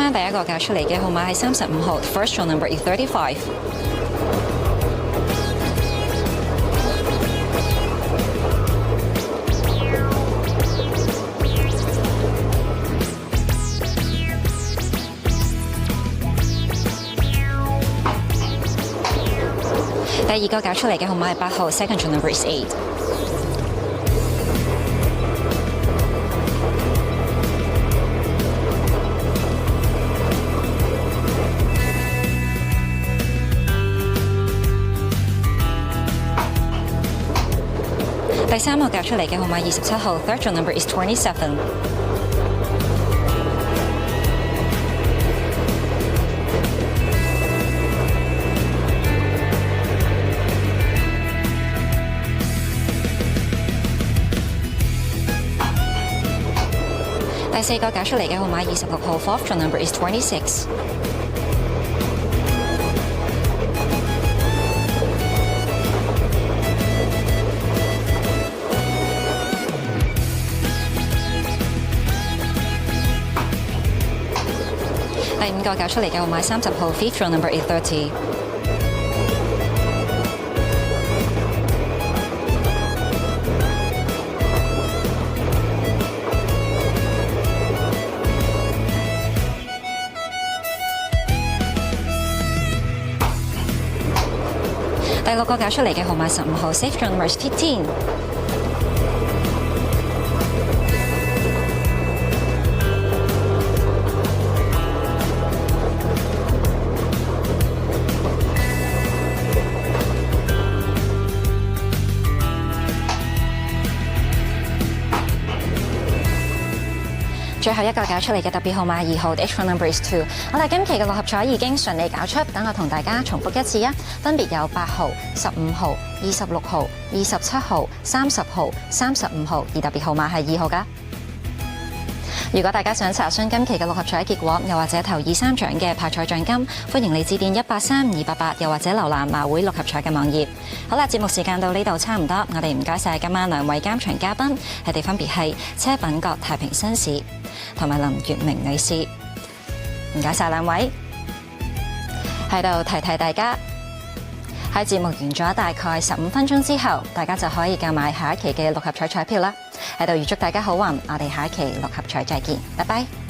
晚第一個搞出嚟嘅號碼係35號 ，First draw number is 35。第二個搞出嚟嘅號碼係8號 ，Second draw number is 8。第三個搞出嚟嘅號碼27號 ，Third draw number is 27。第四個搞出嚟嘅號碼26號 ，Fourth draw number is 26。第五個搞出嚟嘅號碼30號 ，Fifth draw number is 30。第六個搞出嚟嘅號碼15號 ，Safe draw number is 15。最後一個搞出嚟嘅特別號碼2號 ，H draw number is 2。我哋今期嘅六合彩已經順利搞出，等我同大家重複一次啊！分別有8號、15號、26號、27號、30號、35號，而特別號碼係2號㗎。如果大家想查詢今期嘅六合彩結果，又或者頭2、3獎嘅派彩獎金，歡迎你致電183-288，又或者瀏覽馬會六合彩嘅網頁。好啦，節目時間到呢度差唔多，我哋唔該晒今晚兩位監場嘉賓，佢哋分別係車品閣太平紳士同埋林月明女士，唔該晒兩位。喺度提提大家，喺節目完咗大概15分鐘之後，大家就可以購買下一期嘅六合彩彩票啦。喺度預祝大家好運，我哋下一期六合彩再見，拜拜。